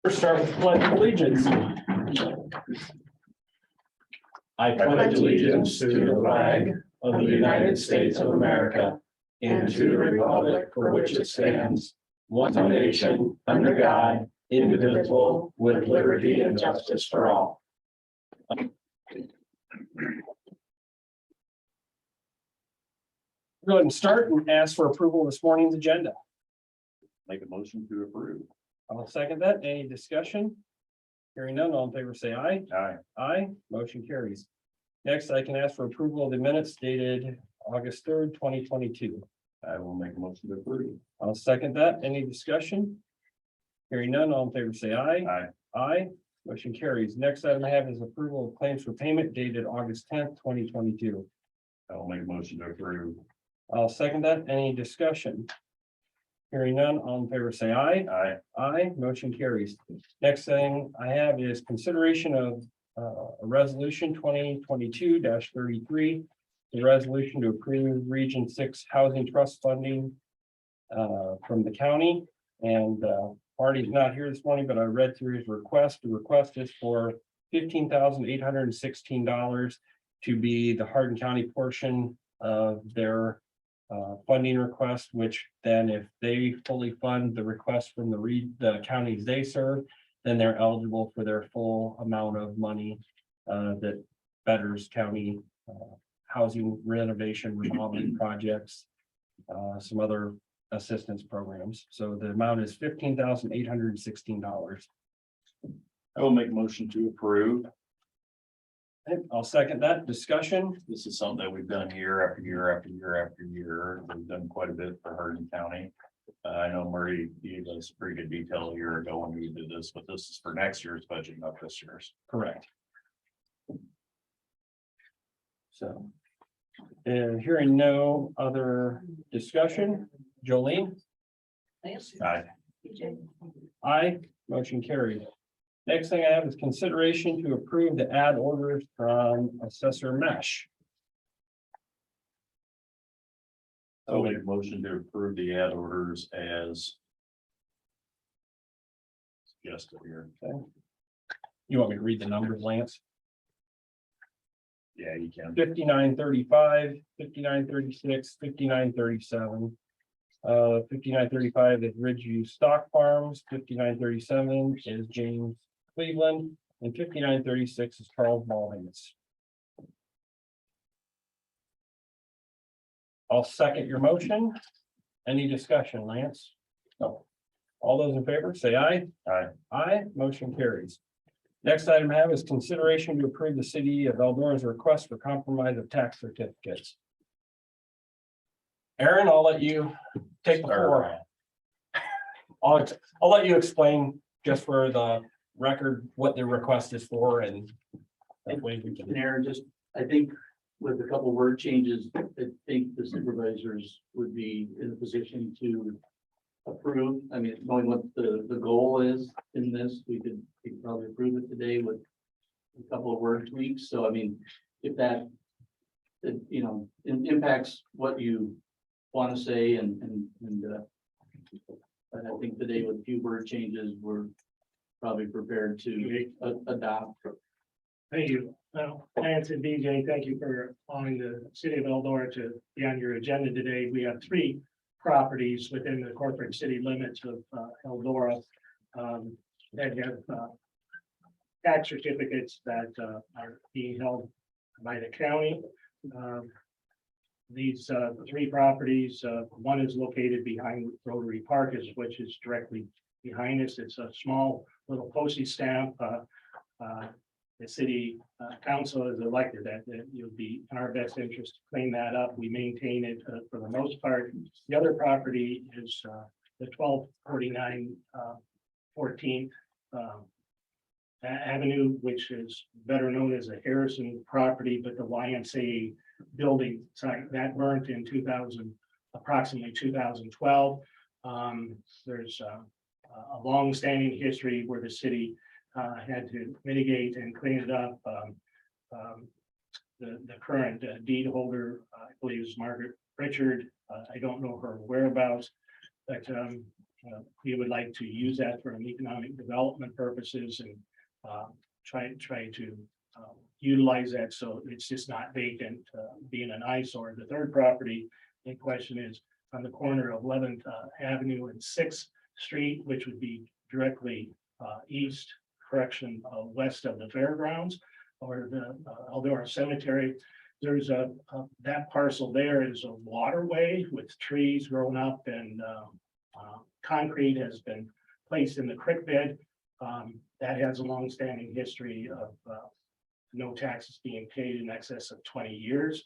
First, start with the pledge of allegiance. I pledge allegiance to the flag of the United States of America and to the republic for which it stands, one nation, under God, indivisible, with liberty and justice for all. Go ahead and start and ask for approval of this morning's agenda. Make a motion to approve. I'll second that. Any discussion? Hearing none, all in favor say aye. Aye. Aye, motion carries. Next, I can ask for approval of the minutes dated August 3rd, 2022. I will make a motion to approve. I'll second that. Any discussion? Hearing none, all in favor say aye. Aye. Aye, motion carries. Next item I have is approval of claims for payment dated August 10th, 2022. I will make a motion to approve. I'll second that. Any discussion? Hearing none, all in favor say aye. Aye. Aye, motion carries. Next thing I have is consideration of a resolution 2022-33. The resolution to approve Region 6 Housing Trust funding from the county. And Hardin's not here this morning, but I read through his request. The request is for $15,816 to be the Hardin County portion of their funding request, which then if they fully fund the request from the counties they serve, then they're eligible for their full amount of money that betters county housing renovation, remodeling projects, some other assistance programs. So the amount is $15,816. I will make a motion to approve. I'll second that. Discussion. This is something that we've done year after year after year after year. We've done quite a bit for Hardin County. I know Murray gave us pretty good detail a year ago when we did this, but this is for next year's budget, not this year's. Correct. So, and hearing no other discussion, Jolene? Aye. Aye, motion carried. Next thing I have is consideration to approve the ad orders from Assessor Mesh. I'll make a motion to approve the ad orders as suggested here. You want me to read the numbers, Lance? Yeah, you can. 5935, 5936, 5937. 5935 is Ridgeview Stock Farms, 5937 is James Cleveland, and 5936 is Charles Ballings. I'll second your motion. Any discussion, Lance? No. All those in favor, say aye. Aye. Aye, motion carries. Next item I have is consideration to approve the city of Eldora's request for compromise of tax certificates. Aaron, I'll let you take the floor. I'll let you explain just for the record what the request is for, and that way we can. Aaron, just, I think with a couple word changes, I think the supervisors would be in a position to approve. I mean, knowing what the goal is in this, we could probably approve it today with a couple of word tweaks. So I mean, if that, you know, impacts what you want to say and I think today with a few word changes, we're probably prepared to adopt. Thank you. Lance and BJ, thank you for allowing the city of Eldora to be on your agenda today. We have 3 properties within the corporate city limits of Eldora that have tax certificates that are being held by the county. These 3 properties, one is located behind Rotary Park, which is directly behind us. It's a small little postage stamp. The city council has elected that it would be in our best interest to clean that up. We maintain it for the most part. The other property is the 1249 14th Avenue, which is better known as the Harrison property, but the YMCA building site that burnt in approximately 2012. There's a long-standing history where the city had to mitigate and clean it up. The current deed holder, I believe, is Margaret Richard. I don't know her whereabouts, but We would like to use that for an economic development purposes and try to utilize that so it's just not vacant, being an eyesore. The third property in question is on the corner of 11th Avenue and 6th Street, which would be directly west of the fairgrounds or the Eldora Cemetery. There's that parcel there is a waterway with trees grown up and concrete has been placed in the creek bed. That has a long-standing history of no taxes being paid in excess of 20 years.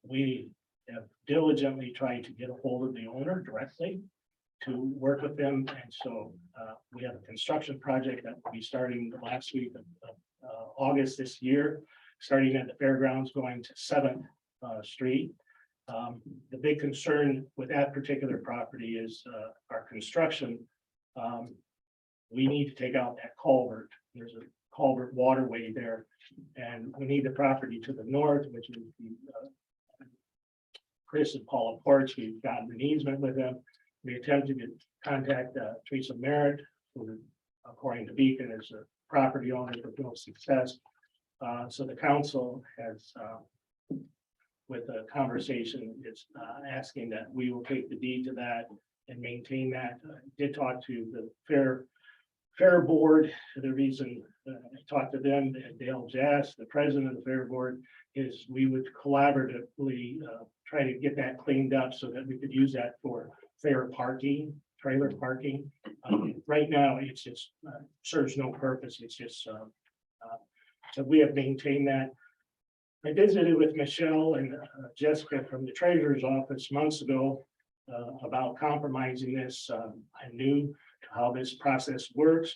We have diligently tried to get a hold of the owner directly to work with them. And so we have a construction project that will be starting the last week of August this year, starting at the fairgrounds, going to 7th Street. The big concern with that particular property is our construction. We need to take out that culvert. There's a culvert waterway there, and we need the property to the north, which is the Chris and Paula Ports. We've gotten an easement with them. We attempted to contact Teresa Merritt, who, according to Beacon, is a property owner with no success. So the council has, with a conversation, is asking that we will take the deed to that and maintain that. I did talk to the fair board. The reason I talked to them, Dale Jass, the president of the fair board, is we would collaboratively try to get that cleaned up so that we could use that for fair parking, trailer parking. Right now, it's just serves no purpose. It's just so we have maintained that. I visited with Michelle and Jessica from the treasurer's office months ago about compromising this. I knew how this process works.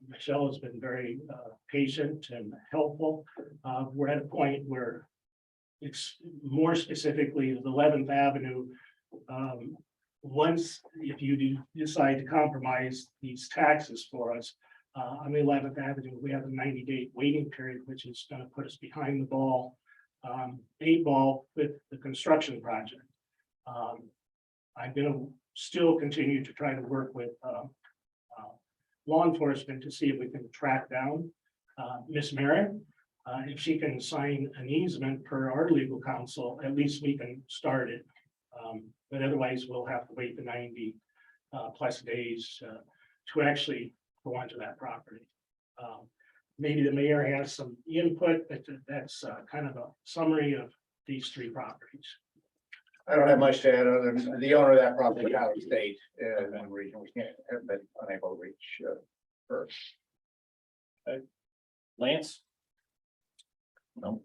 Michelle has been very patient and helpful. We're at a point where it's more specifically the 11th Avenue. Once, if you do decide to compromise these taxes for us, on the 11th Avenue, we have a 90-day waiting period, which is going to put us behind the ball, 8 ball with the construction project. I'm going to still continue to try to work with law enforcement to see if we can track down Miss Merritt. If she can sign an easement per our legal counsel, at least we can start it. But otherwise, we'll have to wait the 90 plus days to actually go onto that property. Maybe the mayor has some input, but that's kind of a summary of these 3 properties. I don't have much to add other than the owner of that property out of state and region. We have been unable to reach first. Lance? No.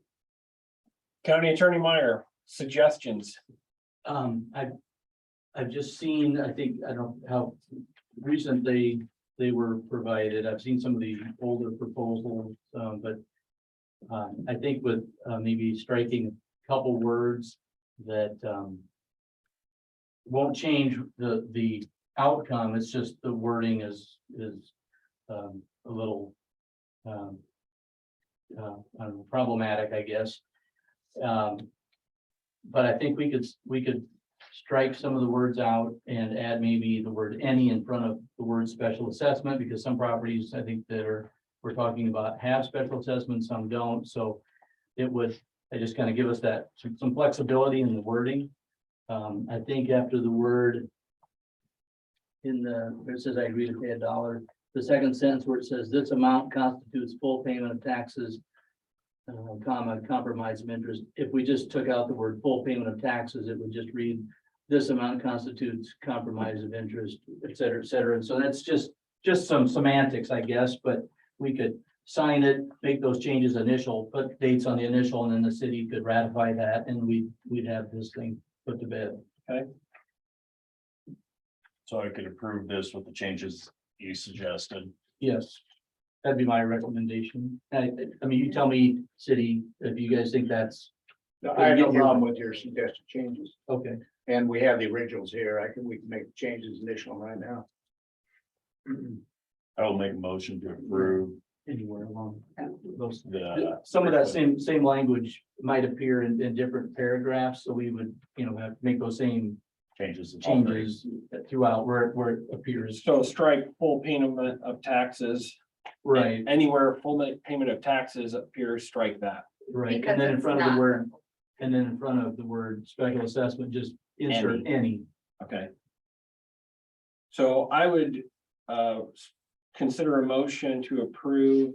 County Attorney Meyer, suggestions? I've just seen, I think, I don't know how recent they were provided. I've seen some of the older proposals, but I think with maybe striking a couple words that won't change the outcome. It's just the wording is a little I don't know, problematic, I guess. But I think we could strike some of the words out and add maybe the word any in front of the word special assessment, because some properties I think that we're talking about have special assessments, some don't. So it would, I just kind of give us that some flexibility in the wording. I think after the word in it says I agree to pay $1, the second sentence where it says this amount constitutes full payment of taxes, comma, compromise of interest. If we just took out the word full payment of taxes, it would just read this amount constitutes compromise of interest, et cetera, et cetera. And so that's just some semantics, I guess, but we could sign it, make those changes initial, put dates on the initial, and then the city could ratify that, and we'd have this thing put to bed. Okay. So I could approve this with the changes you suggested. Yes, that'd be my recommendation. I mean, you tell me, city, if you guys think that's No, I have no problem with your suggested changes, okay. and we have the originals here. We can make changes initial right now. I will make a motion to approve Anywhere along those. the. Some of that same language might appear in different paragraphs, so we would, have to make those same Changes. in all three. changes throughout where it appears. So strike full payment of taxes. Right, Anywhere full payment of taxes appears, strike that. right. Because And then in it's front of the not. word, and then in front of the word special assessment, just insert any. Okay. So I would consider a motion to approve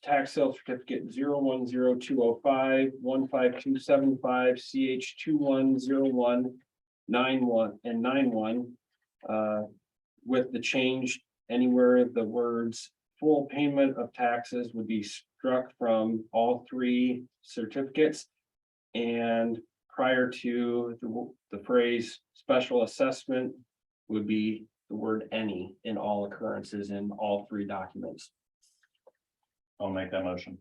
tax sale certificate 010205 15275 CH 210191 and 91. With the change anywhere the words full payment of taxes would be struck from all three certificates. And prior to the phrase special assessment would be the word any in all occurrences in all three documents. I'll make that motion.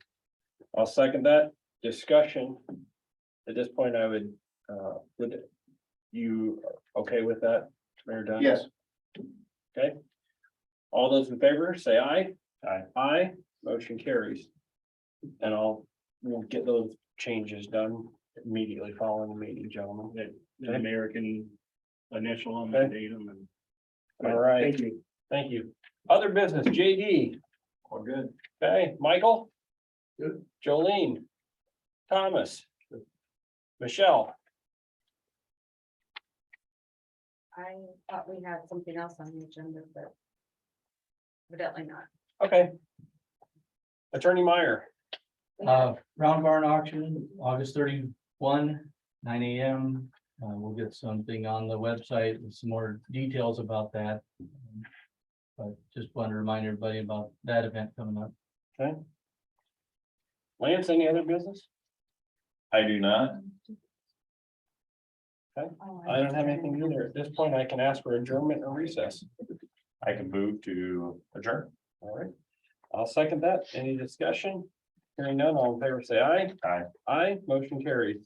I'll second that. Discussion. At this point, I would you okay with that, Mayor Dunn? Yes, Okay. All those in favor, say aye. Aye. Aye, motion carries. And we'll get those changes done immediately following the meeting, gentlemen. The American initial on the datum and. All right. Thank you. Thank you. Other business, JD. All good. Okay, Michael? Good. Jolene? Thomas? Michelle? I thought we had something else on the agenda, but evidently not. Okay. Attorney Meyer? Round barn auction, August 31, 9 AM. We'll get something on the website with some more details about that. But just want to remind everybody about that event coming up. Okay. Lance, any other business? I do not. Oh, I don't have anything either. At this point, I can ask for adjournment or recess. I can move to adjourn. All right. I'll second that. Any discussion? Hearing none, all in favor, say aye. Aye. Aye, motion carries.